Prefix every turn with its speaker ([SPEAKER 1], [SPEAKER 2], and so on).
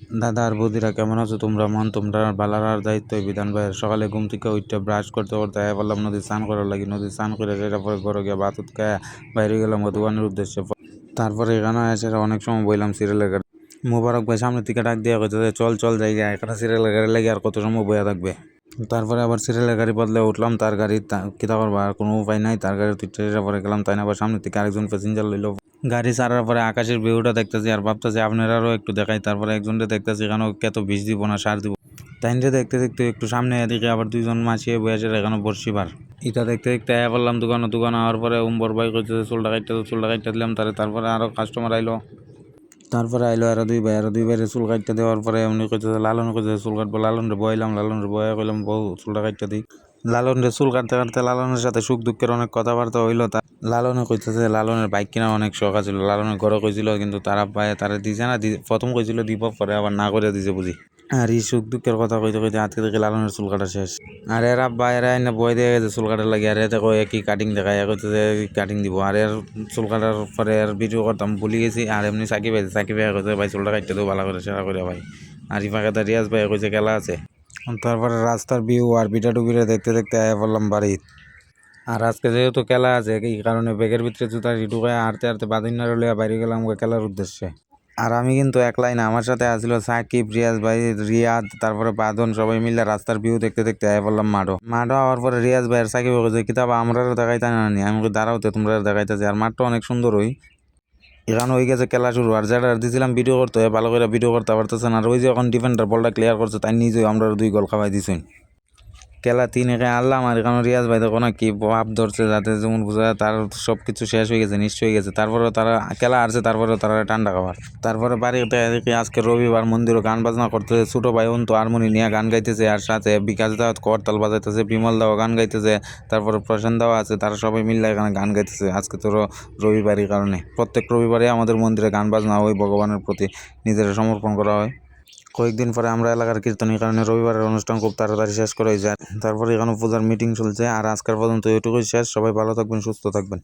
[SPEAKER 1] দাদা আর বৌদিরা কেমন আছো তোমরা? তোমরা বালার দায়িত্ব বিধান ভাইয়ের। সকালে ঘুম থেকে উঠতে ব্রাশ করতে করতে বললাম নদী স্নান করার লাগি। নদী স্নান করে তারপরে ঘরে গিয়ে ভাত খায় বাইরে গেলাম দোকানের উদ্দেশ্যে। তারপরে এখানে এসে অনেক সময় বইলাম সিরিয়ালের গাড়ি। মুবারক ভাই সামনের থেকে ডাক দিয়ে কইতে চল চল জায়গা এখানে সিরিয়ালের গাড়ি লাগে আর কত সময় বইয়া থাকবে। তারপরে আবার সিরিয়ালের গাড়ি বদলে উঠলাম, তার গাড়ি কিতা করবা আর কোনো উপায় নাই। তার গাড়ি তুই পরে গেলাম, তাই না আবার সামনের থেকে আরেকজন প্যাসেঞ্জার লইলো। গাড়ি ছাড়ার পরে আকাশের ভিউটা দেখতেছি আর ভাবতেছি আপনারাও একটু দেখাই। তারপরে একজনকে দেখতেছি এখানেও কত বিষ দিব না সার দিব। তাইনরে দেখতে দেখতে একটু সামনে এদিকে আবার দুইজন মাছিয়ে বসে এখানে বর্ষিবার এটা দেখতে দেখতে বললাম দোকান হওয়ার পরে উম্বর ভাই করতেছে চুলটা কাটতে দিলাম তারপরে আরও কাস্টমার আইলো। তারপরে আইলো আরো দুই ভাইয়ের চুল কাটতে দেওয়ার পরে উনি কইতেছে লালন কইতেছে চুল কাটবো। লালন রে বয়ে কইলাম বউ চুলটা কাটতে দিই। লালন রে চুল কাটতে কাটতে লালনের সাথে সুখ দুঃখের অনেক কথাবার্তা হইলো। লালনে কইতেছে লালনের বাইক কেনার অনেক শখ আছিল। লালনের ঘরে কইছিল কিন্তু তারা পায়ে তারা দিছে না। প্রথম কইছিল দিব, পরে আবার না করে দিছে বুঝি। আর এই সুখ দুঃখের কথা কইতে কইতে আজকে থেকে লালনের চুল কাটা শেষ। আর এর আব্বা এরা এনে বই দিয়ে গেছে চুল কাটার লাগে। আর এতে কয়ে কি কাটিং দেখায়, কইতেছে কাটিং দিব। আর এর চুল কাটার পরে এর ভিডিও করতাম ভুলে গেছি। আর এমনি সাকিব ভাই কইতে ভাই চুলটা কাটতে দেবো ভালো করে সেরা করে ভাই। আর ইফাকে রিয়াজ ভাই কইছে খেলা আছে। তারপরে রাস্তার ভিউ আর বিটা টুবিরে দেখতে দেখতে বললাম বাড়ি। আর আজকে যেহেতু খেলা আছে এই কারণে ব্যাগের ভিতরে জুতা ঢুকায় হাঁটতে হাঁটতে বাদিনার লইয়া বাইরে গেলাম খেলার উদ্দেশ্যে। আর আমি কিন্তু একলাই না, আমার সাথে আসছিল সাকিব, রিয়াজ ভাই, রিয়াদ, তারপরে বাদন, সবাই মিলে রাস্তার ভিউ দেখতে দেখতে বললাম মাঠও হওয়ার পরে রিয়াজ ভাই আর সাকিব যে কিতাব আমরা দেখাইতে না নি। আমি দাঁড়াওতে তোমরা দেখাইতেছি। আর মাঠটা অনেক সুন্দর হই। এখানে হয়ে গেছে খেলা শুরু। আর যেটা দিয়েছিলাম ভিডিও করতে ভালো করে ভিডিও করতে পারতেছেন। আর ওই যে এখন ডিফেন্ডার বলটা ক্লিয়ার করছে তাই নিজেই আমরা 2 গোল খাওয়াই দিছেন। খেলা 3-1 আনলাম। আর এখানে রিয়াজ ভাই দেখো না কি ভাব ধরছে, যাতে যেমন বোঝা তার সব কিছু শেষ হয়ে গেছে, নিশ্চয় হয়ে গেছে। তারপরেও তারা খেলা আসছে, তারপরেও তারা ঠান্ডা খাবার। তারপরে বাড়িতে দেখি আজকে রবিবার মন্দিরও গান বাজনা করতেছে। ছোটো ভাই তো হারমোনি নিয়ে গান গাইতেছে। আর সাথে বিকাশ দাও করতাল বাজাইতেছে, বিমল দাও গান গাইতেছে, তারপরে প্রশান্ত দাও আছে। তারা সবাই মিলে এখানে গান গাইতেছে। আজকে তো রবিবারের কারণে প্রত্যেক রবিবারে আমাদের মন্দিরে গান বাজনা হয়, ভগবানের প্রতি নিজের সমর্পণ করা হয়। কয়েকদিন পরে আমরা এলাকার কীর্তনের কারণে রবিবারের অনুষ্ঠান খুব তাড়াতাড়ি শেষ করে যায়। তারপরে এখানে পূজার মিটিং চলছে। আর আজকের পর্যন্ত এটুকুই শেষ। সবাই ভালো থাকবেন, সুস্থ থাকবেন।